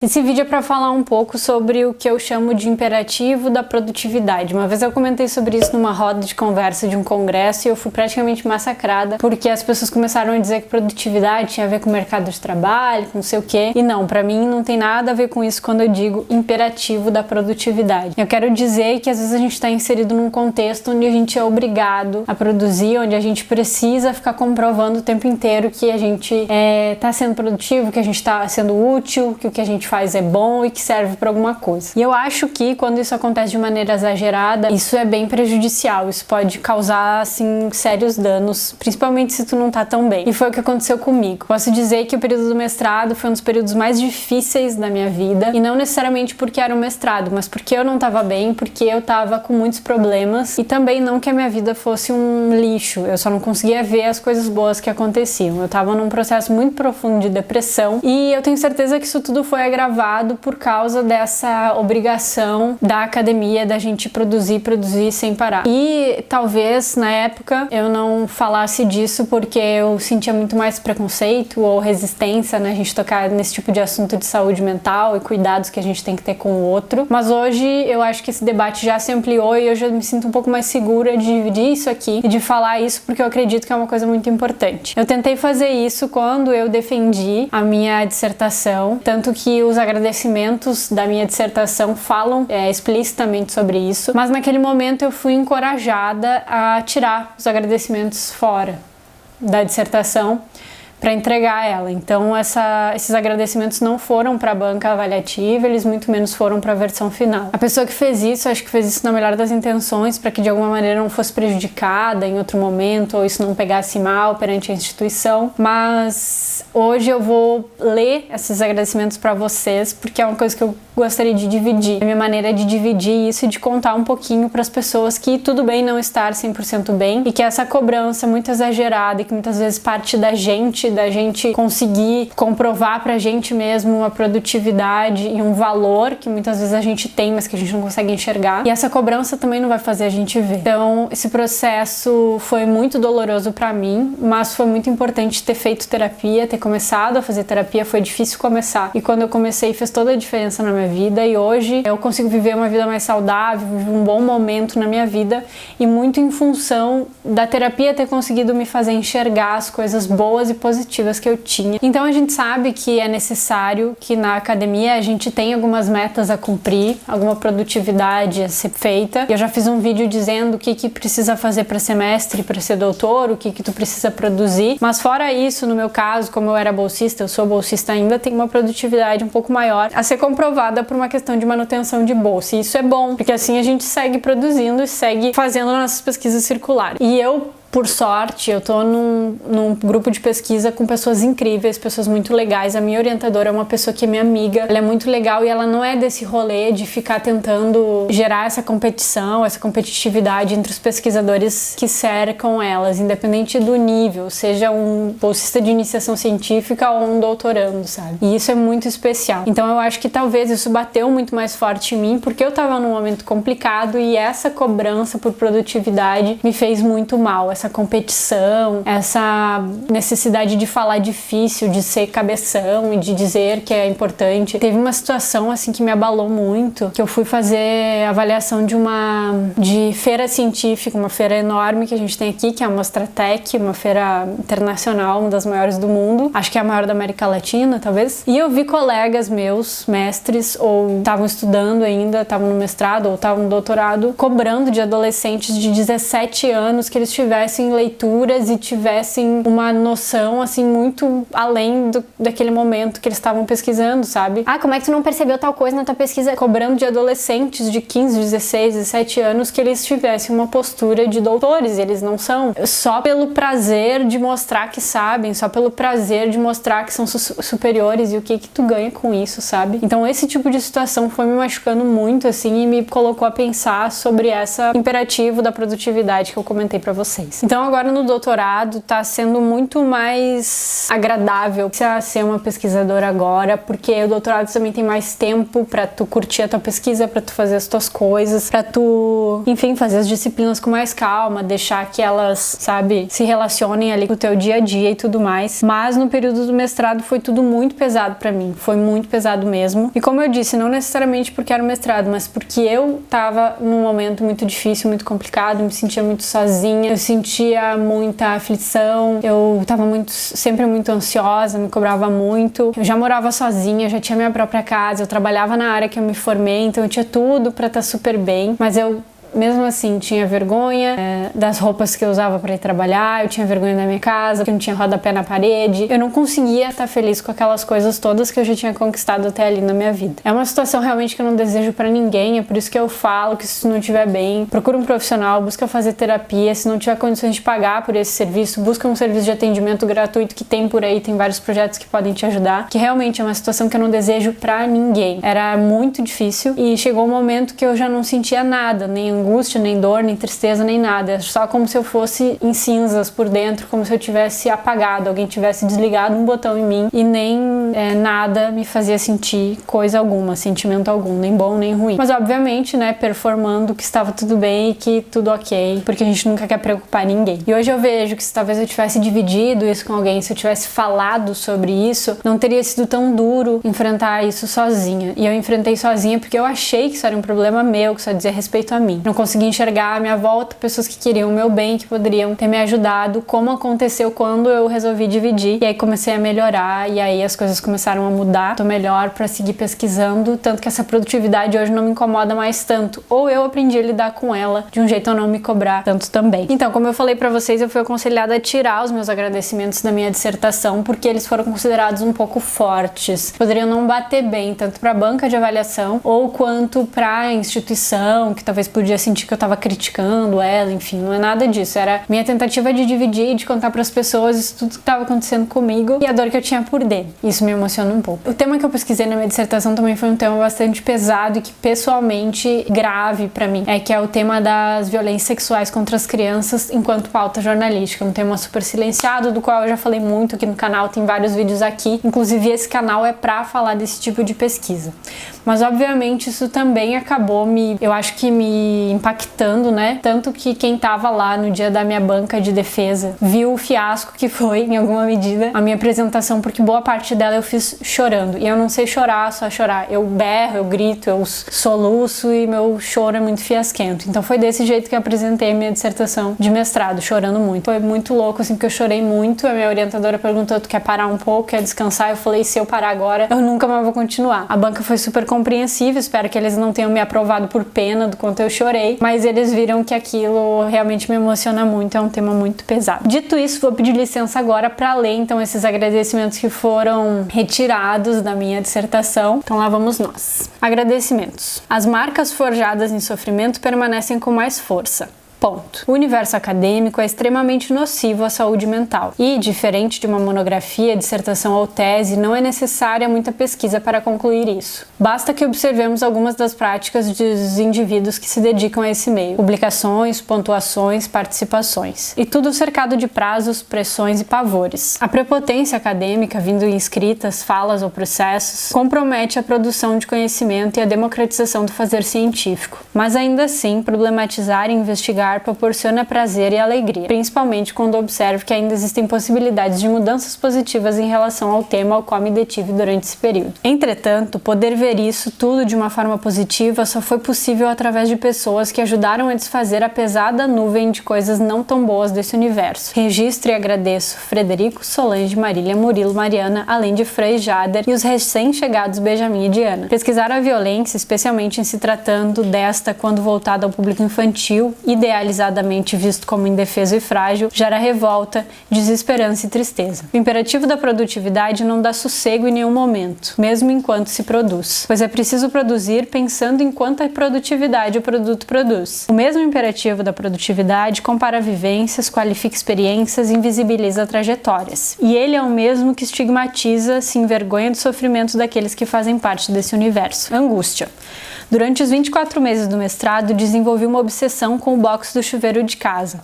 Esse vídeo é para falar um pouco sobre o que eu chamo de imperativo da produtividade. Uma vez eu comentei sobre isso numa roda de conversa de um congresso e eu fui praticamente massacrada porque as pessoas começaram a dizer que produtividade tinha a ver com o mercado de trabalho, com não sei o quê. E não, para mim não tem nada a ver com isso quando eu digo imperativo da produtividade. Eu quero dizer que às vezes a gente está inserido num contexto onde a gente é obrigado a produzir, onde a gente precisa ficar comprovando o tempo inteiro que a gente está sendo produtivo, que a gente está sendo útil, que o que a gente faz é bom e que serve para alguma coisa. E eu acho que quando isso acontece de maneira exagerada, isso é bem prejudicial, isso pode causar assim sérios danos, principalmente se tu não tá tão bem. E foi o que aconteceu comigo. Posso dizer que o período do mestrado foi um dos períodos mais difíceis da minha vida, e não necessariamente porque era um mestrado, mas porque eu não tava bem, porque eu tava com muitos problemas, e também não que a minha vida fosse um lixo, eu só não conseguia ver as coisas boas que aconteciam. Eu tava num processo muito profundo de depressão, e eu tenho certeza que isso tudo foi agravado por causa dessa obrigação da academia da gente produzir sem parar. E talvez na época eu não falasse disso porque eu sentia muito mais preconceito ou resistência, né, a gente tocar nesse tipo de assunto de saúde mental e cuidados que a gente tem que ter com o outro. Mas hoje eu acho que esse debate já se ampliou e hoje eu me sinto um pouco mais segura de dividir isso aqui e de falar isso porque eu acredito que é uma coisa muito importante. Eu tentei fazer isso quando eu defendi a minha dissertação, tanto que os agradecimentos da minha dissertação falam explicitamente sobre isso, mas naquele momento eu fui encorajada a tirar os agradecimentos fora da dissertação para entregar ela. Então esses agradecimentos não foram para a banca avaliativa, eles muito menos foram para a versão final. A pessoa que fez isso, acho que fez isso na melhor das intenções, para que de alguma maneira não fosse prejudicada em outro momento, ou isso não pegasse mal perante a instituição, mas hoje eu vou ler esses agradecimentos para vocês, porque é uma coisa que eu gostaria de dividir. A minha maneira de dividir isso e de contar um pouquinho para as pessoas que tudo bem não estar 100% bem, e que essa cobrança muito exagerada e que muitas vezes parte da gente conseguir comprovar pra gente mesmo uma produtividade e um valor que muitas vezes a gente tem, mas que a gente não consegue enxergar. E essa cobrança também não vai fazer a gente ver. Então, esse processo foi muito doloroso pra mim, mas foi muito importante ter feito terapia, ter começado a fazer terapia. Foi difícil começar. E quando eu comecei, fez toda a diferença na minha vida. E hoje eu consigo viver uma vida mais saudável, viver um bom momento na minha vida, e muito em função da terapia ter conseguido me fazer enxergar as coisas boas e positivas que eu tinha. Então a gente sabe que é necessário que na academia a gente tenha algumas metas a cumprir, alguma produtividade a ser feita. Eu já fiz um vídeo dizendo o que precisa fazer para ser mestre, para ser doutor, o que tu precisa produzir. Mas fora isso, no meu caso, como eu era bolsista, eu sou bolsista ainda, tem uma produtividade um pouco maior a ser comprovada por uma questão de manutenção de bolsa. E isso é bom, porque assim a gente segue produzindo e segue fazendo nossas pesquisas circulares. E eu, por sorte, eu tô num grupo de pesquisa com pessoas incríveis, pessoas muito legais. A minha orientadora é uma pessoa que é minha amiga, ela é muito legal e ela não é desse rolê de ficar tentando gerar essa competição, essa competitividade entre os pesquisadores que cercam elas, independente do nível, seja um bolsista de iniciação científica ou um doutorando, sabe? E isso é muito especial. Então eu acho que talvez isso bateu muito mais forte em mim, porque eu tava num momento complicado e essa cobrança por produtividade me fez muito mal. Essa competição, essa necessidade de falar difícil, de ser cabeção e de dizer que é importante. Teve uma situação assim que me abalou muito, que eu fui fazer avaliação de feira científica, uma feira enorme que a gente tem aqui, que é a Mostratec, uma feira internacional, uma das maiores do mundo, acho que é a maior da América Latina, talvez. E eu vi colegas meus, mestres, ou estavam estudando ainda, estavam no mestrado ou estavam no doutorado, cobrando de adolescentes de 17 anos que eles tivessem leituras e tivessem uma noção assim muito além daquele momento que eles estavam pesquisando, sabe? Ah, como é que tu não percebeu tal coisa na tua pesquisa? Cobrando de adolescentes de 15, 16, 17 anos que eles tivessem uma postura de doutores, e eles não são. Só pelo prazer de mostrar que sabem, só pelo prazer de mostrar que são superiores, e o que tu ganha com isso, sabe? Então esse tipo de situação foi me machucando muito assim e me colocou a pensar sobre esse imperativo da produtividade que eu comentei pra vocês. mais. Então agora no doutorado tá sendo muito mais agradável ser uma pesquisadora agora, porque o doutorado também tem mais tempo pra tu curtir a tua pesquisa, pra tu fazer as tuas coisas, pra tu, enfim, fazer as disciplinas com mais calma, deixar que elas, sabe, se relacionem ali com o teu dia a dia e tudo mais. Mas no período do mestrado foi tudo muito pesado pra mim, foi muito pesado mesmo. E como eu disse, não necessariamente porque era o mestrado, mas porque eu tava num momento muito difícil, muito complicado, me sentia muito sozinha, eu sentia muita aflição, eu tava sempre muito ansiosa, me cobrava muito. Eu já morava sozinha, já tinha minha própria casa, eu trabalhava na área que eu me formei, então eu tinha tudo pra estar super bem, mas eu mesmo assim tinha vergonha das roupas que eu usava para ir trabalhar, eu tinha vergonha da minha casa, que não tinha rodapé na parede, eu não conseguia estar feliz com aquelas coisas todas que eu já tinha conquistado até ali na minha vida. É uma situação realmente que eu não desejo para ninguém, é por isso que eu falo que se tu não estiver bem, procura um profissional, busca fazer terapia, se não tiver condições de pagar por esse serviço, busca um serviço de atendimento gratuito que tem por aí, tem vários projetos que podem te ajudar, que realmente é uma situação que eu não desejo para ninguém. Era muito difícil e chegou um momento que eu já não sentia nada, nem angústia, nem dor, nem tristeza, nem nada. É só como se eu fosse em cinzas por dentro, como se eu tivesse apagado, alguém tivesse desligado um botão em mim e nem nada me fazia sentir coisa alguma, sentimento algum, nem bom nem ruim. Mas obviamente, né, performando que estava tudo bem e que tudo ok, porque a gente nunca quer preocupar ninguém. E hoje eu vejo que se talvez eu tivesse dividido isso com alguém, se eu tivesse falado sobre isso, não teria sido tão duro enfrentar isso sozinha. E eu enfrentei sozinha porque eu achei que isso era um problema meu, que só dizia respeito a mim. Não consegui enxergar à minha volta pessoas que queriam o meu bem, que poderiam ter me ajudado, como aconteceu quando eu resolvi dividir. E aí comecei a melhorar, e aí as coisas começaram a mudar. Tô melhor pra seguir pesquisando, tanto que essa produtividade hoje não me incomoda mais tanto. Ou eu aprendi a lidar com ela de um jeito a não me cobrar tanto também. Então, como eu falei pra vocês, eu fui aconselhada a tirar os meus agradecimentos da minha dissertação, porque eles foram considerados um pouco fortes. Poderiam não bater bem, tanto pra banca de avaliação, ou quanto pra instituição, que talvez podia sentir que eu tava criticando ela, enfim, não é nada disso. Era minha tentativa de dividir, de contar pras pessoas isso tudo que tava acontecendo comigo e a dor que eu tinha por dentro. Isso me emociona um pouco. O tema que eu pesquisei na minha dissertação também foi um tema bastante pesado e que pessoalmente grave pra mim, que é o tema das violências sexuais contra as crianças enquanto pauta jornalística. Um tema super silenciado, do qual eu já falei muito aqui no canal, tem vários vídeos aqui. Inclusive esse canal é pra falar desse tipo de pesquisa. Mas obviamente isso também acabou eu acho que me impactando, né? Tanto que quem tava lá no dia da minha banca de defesa viu o fiasco que foi, em alguma medida, a minha apresentação, porque boa parte dela eu fiz chorando. E eu não sei chorar, só chorar. Eu berro, eu grito, eu soluço e meu choro é muito fiasquento. Então foi desse jeito que eu apresentei a minha dissertação de mestrado, chorando muito. Foi muito louco, assim, porque eu chorei muito. A minha orientadora perguntou: tu quer parar um pouco, quer descansar? Eu falei: se eu parar agora, eu nunca mais vou continuar. A banca foi super compreensiva, espero que eles não tenham me aprovado por pena do quanto eu chorei, mas eles viram que aquilo realmente me emociona muito, é um tema muito pesado. Dito isso, vou pedir licença agora para ler então esses agradecimentos que foram retirados da minha dissertação. Então lá vamos nós. Agradecimentos. As marcas forjadas em sofrimento permanecem com mais força. Ponto. O universo acadêmico é extremamente nocivo à saúde mental e, diferente de uma monografia, dissertação ou tese, não é necessária muita pesquisa para concluir isso. Basta que observemos algumas das práticas dos indivíduos que se dedicam a esse meio: publicações, pontuações, participações. E tudo cercado de prazos, pressões e pavores. A prepotência acadêmica, vindo em escritas, falas ou processos, compromete a produção de conhecimento e a democratização do fazer científico. Mas ainda assim, problematizar e investigar proporciona prazer e alegria, principalmente quando observo que ainda existem possibilidades de mudanças positivas em relação ao tema ao qual me detive durante esse período. Entretanto, poder ver isso tudo de uma forma positiva só foi possível através de pessoas que ajudaram a desfazer a pesada nuvem de coisas não tão boas desse universo. Registro e agradeço Frederico, Solange, Marília, Murilo, Mariana, além de Frei, Jader e os recém-chegados Benjamin e Diana. Pesquisar a violência, especialmente em se tratando desta quando voltada ao público infantil, idealizadamente visto como indefeso e frágil, gera revolta, desesperança e tristeza. O imperativo da produtividade não dá sossego em nenhum momento, mesmo enquanto se produz, pois é preciso produzir pensando em quanta produtividade o produto produz. O mesmo imperativo da produtividade compara vivências, qualifica experiências e invisibiliza trajetórias. E ele é o mesmo que estigmatiza, se envergonha do sofrimento daqueles que fazem parte desse universo. Angústia. Durante os 24 meses do mestrado, desenvolvi uma obsessão com o box do chuveiro de casa.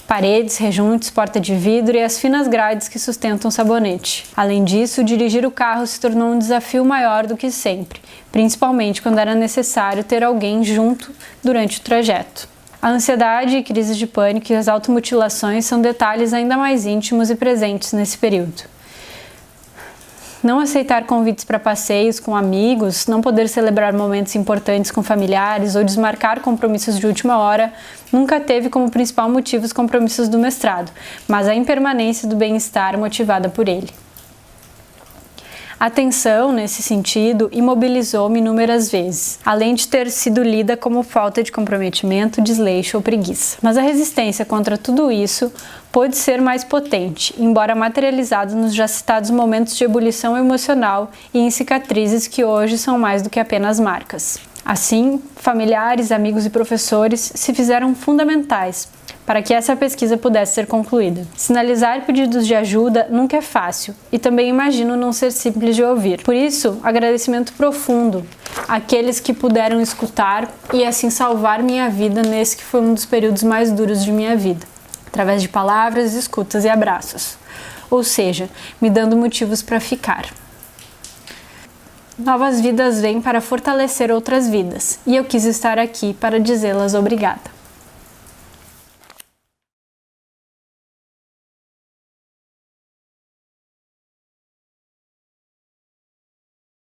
Paredes, rejuntos, porta de vidro e as finas grades que sustentam o sabonete. Além disso, dirigir o carro se tornou um desafio maior do que sempre, principalmente quando era necessário ter alguém junto durante o trajeto. A ansiedade, crises de pânico e as automutilações são detalhes ainda mais íntimos e presentes nesse período. Não aceitar convites para passeios com amigos, não poder celebrar momentos importantes com familiares ou desmarcar compromissos de última hora nunca teve como principal motivo os compromissos do mestrado, mas a impermanência do bem-estar motivada por ele. A tensão, nesse sentido, imobilizou-me inúmeras vezes, além de ter sido lida como falta de comprometimento, desleixo ou preguiça. Mas a resistência contra tudo isso pôde ser mais potente, embora materializado nos já citados momentos de ebulição emocional e em cicatrizes que hoje são mais do que apenas marcas. Assim, familiares, amigos e professores se fizeram fundamentais para que essa pesquisa pudesse ser concluída. Sinalizar pedidos de ajuda nunca é fácil e também imagino não ser simples de ouvir. Por isso, agradecimento profundo àqueles que puderam escutar e assim salvar minha vida nesse que foi um dos períodos mais duros de minha vida, através de palavras, escutas e abraços. Ou seja, me dando motivos para ficar. Novas vidas vêm para fortalecer outras vidas, e eu quis estar aqui para dizê-las obrigada.